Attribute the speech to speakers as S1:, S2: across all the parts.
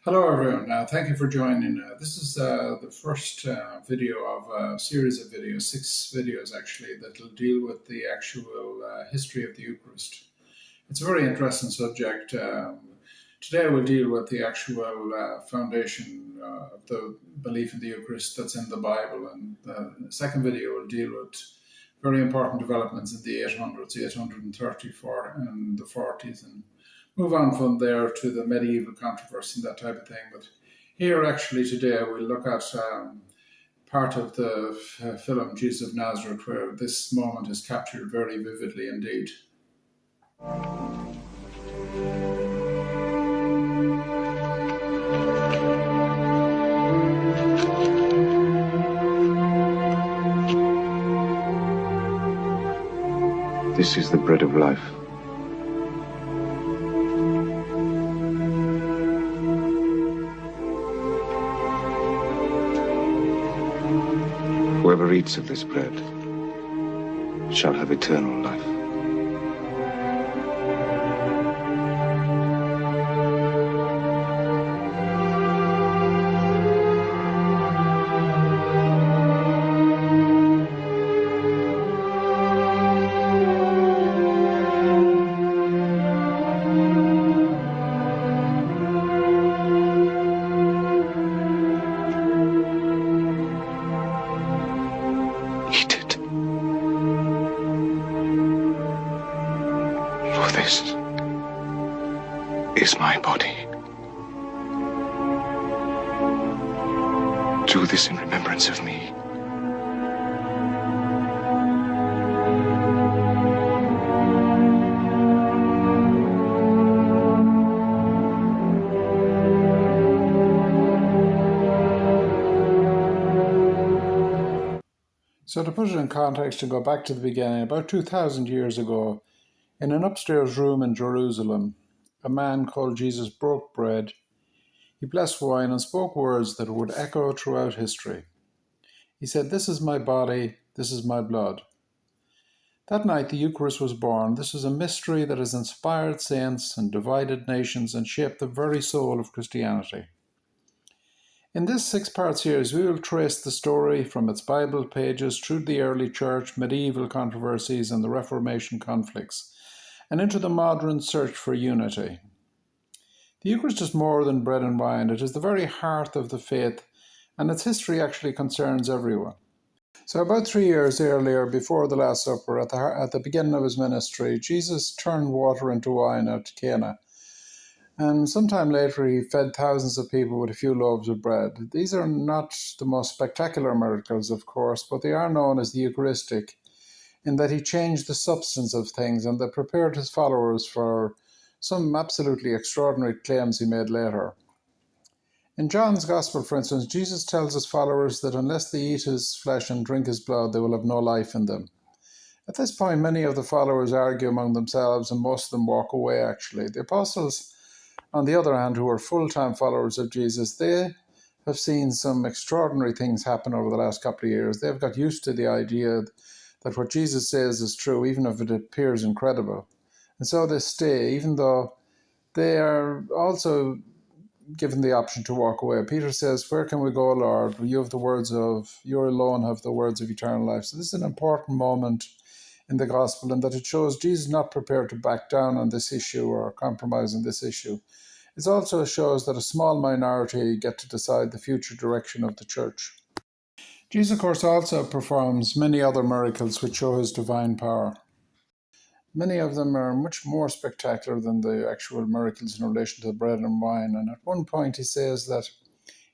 S1: Hello, everyone. Thank you for joining. This is the first video of a series of videos, 6 videos actually, that will deal with the actual history of the Eucharist. It's a very interesting subject. Today we'll deal with the actual foundation of the belief in the Eucharist that's in the Bible, and the second video will deal with very important developments in the 800s, 834 and the 40s, and move on from there to the medieval controversy and that type of thing. But here, actually, today we'll look at part of the film Jesus of Nazareth, where this moment is captured very vividly indeed.
S2: This is the bread of life. Whoever eats of this bread shall have eternal life. Eat it. For this is my body. Do this in remembrance of me.
S1: So, to put it in context, to go back to the beginning, about 2,000 years ago, in an upstairs room in Jerusalem, a man called Jesus broke bread, he blessed wine, and spoke words that would echo throughout history. He said, "This is my body, this is my blood." That night the Eucharist was born. This is a mystery that has inspired saints and divided nations and shaped the very soul of Christianity. In this 6-part series, we will trace the story from its Bible pages through the early church, medieval controversies, and the Reformation conflicts, and into the modern search for unity. The Eucharist is more than bread and wine. It is the very heart of the faith, and its history actually concerns everyone. So about 3 years earlier, before the Last Supper, at the beginning of his ministry, Jesus turned water into wine at Cana. And sometime later, he fed thousands of people with a few loaves of bread. These are not the most spectacular miracles, of course, but they are known as the Eucharistic, in that he changed the substance of things and that prepared his followers for some absolutely extraordinary claims he made later. In John's Gospel, for instance, Jesus tells his followers that unless they eat his flesh and drink his blood, they will have no life in them. At this point, many of the followers argue among themselves, and most of them walk away, actually. The apostles, on the other hand, who are full-time followers of Jesus, they have seen some extraordinary things happen over the last couple of years. They've got used to the idea that what Jesus says is true, even if it appears incredible. And so they stay, even though they are also given the option to walk away. Peter says, "Where can we go, Lord? You alone have the words of eternal life." So this is an important moment in the gospel, and that it shows Jesus not prepared to back down on this issue or compromise on this issue. It also shows that a small minority get to decide the future direction of the church. Jesus, of course, also performs many other miracles which show his divine power. Many of them are much more spectacular than the actual miracles in relation to the bread and wine. And at one point he says that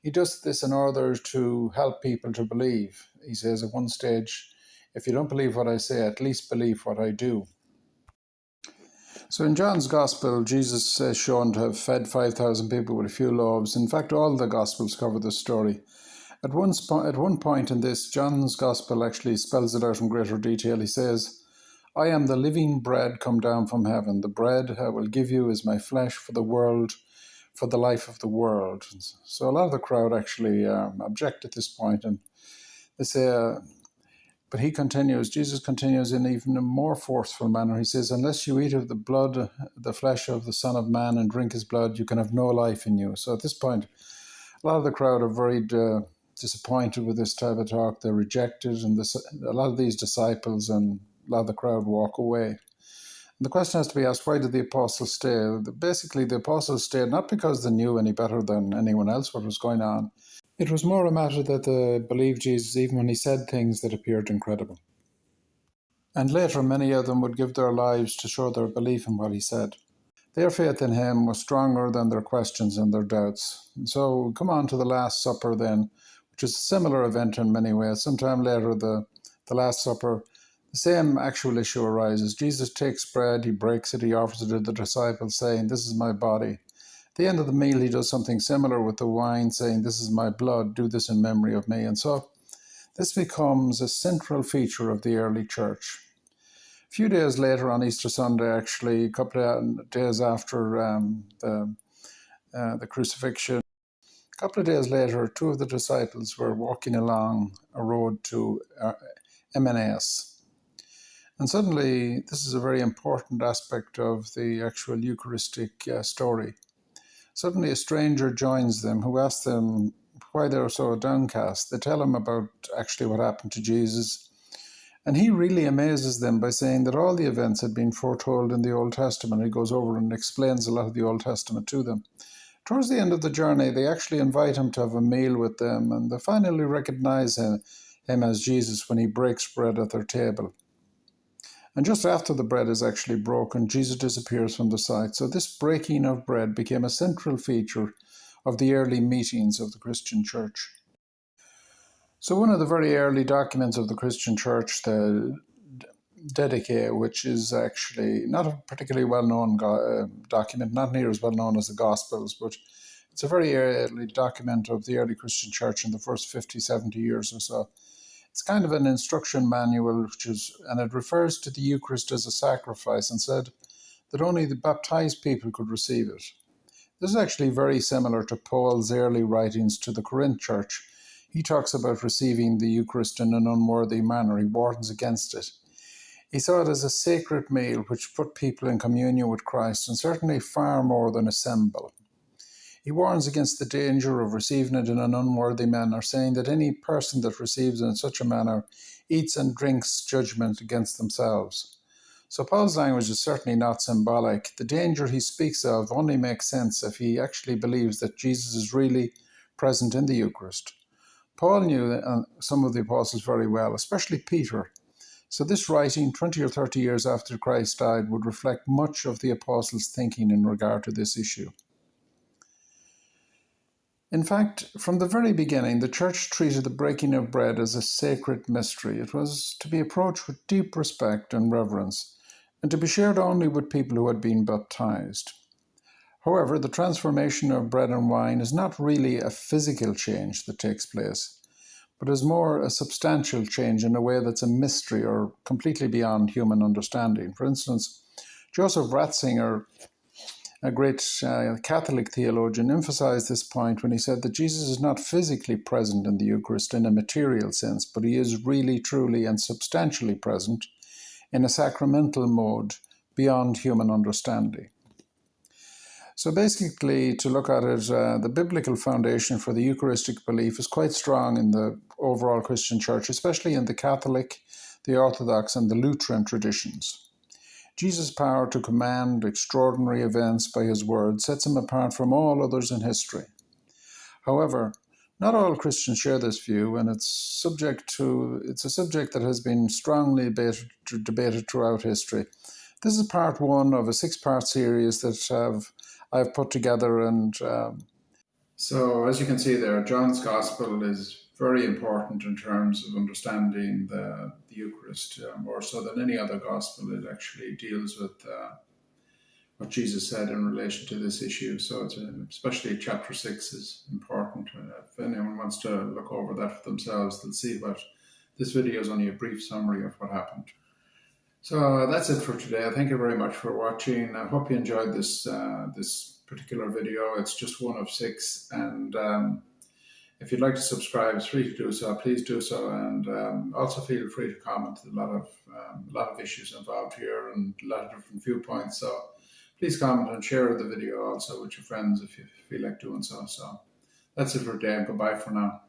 S1: he does this in order to help people to believe. He says at one stage, "If you don't believe what I say, at least believe what I do." So in John's Gospel, Jesus is shown to have fed 5,000 people with a few loaves. In fact, all the Gospels cover this story. At one point in this, John's Gospel actually spells it out in greater detail. He says, "I am the living bread come down from heaven. The bread I will give you is my flesh for the world, for the life of the world." So a lot of the crowd actually object at this point, and they say, But Jesus continues in even a more forceful manner. He says, unless you eat of the flesh of the Son of Man and drink his blood, you can have no life in you. So at this point, a lot of the crowd are very disappointed with this type of talk. They're rejected, and a lot of these disciples and a lot of the crowd walk away. And the question has to be asked, why did the apostles stay? Basically, the apostles stayed not because they knew any better than anyone else what was going on. It was more a matter that they believed Jesus even when he said things that appeared incredible. And later, many of them would give their lives to show their belief in what he said. Their faith in him was stronger than their questions and their doubts. And so we come on to the Last Supper then, which is a similar event in many ways. Sometime later, the Last Supper, the same actual issue arises. Jesus takes bread, he breaks it, he offers it to the disciples, saying, this is my body. At the end of the meal, he does something similar with the wine, saying, this is my blood, do this in memory of me. And so this becomes a central feature of the early church. A few days later, on Easter Sunday, actually, a couple of days after the crucifixion, a couple of days later, two of the disciples were walking along a road to Emmaus. And suddenly, this is a very important aspect of the actual Eucharistic story. Suddenly, a stranger joins them who asks them why they're so downcast. They tell him about actually what happened to Jesus. And he really amazes them by saying that all the events had been foretold in the Old Testament. He goes over and explains a lot of the Old Testament to them. Towards the end of the journey, they actually invite him to have a meal with them, and they finally recognize him as Jesus when he breaks bread at their table. And just after the bread is actually broken, Jesus disappears from the sight. So this breaking of bread became a central feature of the early meetings of the Christian church. So one of the very early documents of the Christian church, the Didache, which is actually not a particularly well-known document, not near as well-known as the Gospels, but it's a very early document of the early Christian church in the first 50, 70 years or so. It's kind of an instruction manual, and it refers to the Eucharist as a sacrifice and said that only the baptized people could receive it. This is actually very similar to Paul's early writings to the Corinth church. He talks about receiving the Eucharist in an unworthy manner. He warns against it. He saw it as a sacred meal which put people in communion with Christ, and certainly far more than a symbol. He warns against the danger of receiving it in an unworthy manner, saying that any person that receives it in such a manner eats and drinks judgment against themselves. So Paul's language is certainly not symbolic. The danger he speaks of only makes sense if he actually believes that Jesus is really present in the Eucharist. Paul knew some of the apostles very well, especially Peter. So this writing, 20 or 30 years after Christ died, would reflect much of the apostles' thinking in regard to this issue. In fact, from the very beginning, the church treated the breaking of bread as a sacred mystery. It was to be approached with deep respect and reverence, and to be shared only with people who had been baptized. However, the transformation of bread and wine is not really a physical change that takes place, but is more a substantial change in a way that's a mystery or completely beyond human understanding. For instance, Joseph Ratzinger, a great Catholic theologian, emphasized this point when he said that Jesus is not physically present in the Eucharist in a material sense, but he is really, truly, and substantially present in a sacramental mode beyond human understanding. So basically, to look at it, the biblical foundation for the Eucharistic belief is quite strong in the overall Christian church, especially in the Catholic, the Orthodox, and the Lutheran traditions. Jesus' power to command extraordinary events by his word sets him apart from all others in history. However, not all Christians share this view, and it's a subject that has been strongly debated throughout history. This is part one of a 6-part series that I've put together, and so as you can see there, John's Gospel is very important in terms of understanding the Eucharist, more so than any other Gospel. It actually deals with what Jesus said in relation to this issue. So especially chapter 6 is important. If anyone wants to look over that for themselves, they'll see what this video is only a brief summary of what happened. So that's it for today. Thank you very much for watching. I hope you enjoyed this particular video. It's just one of 6, and If you'd like to subscribe, it's free to do so. Please do so, and also feel free to comment. A lot of issues involved here and a lot of different viewpoints. So please comment and share the video also with your friends if you feel like doing so. So that's it for today. Goodbye for now.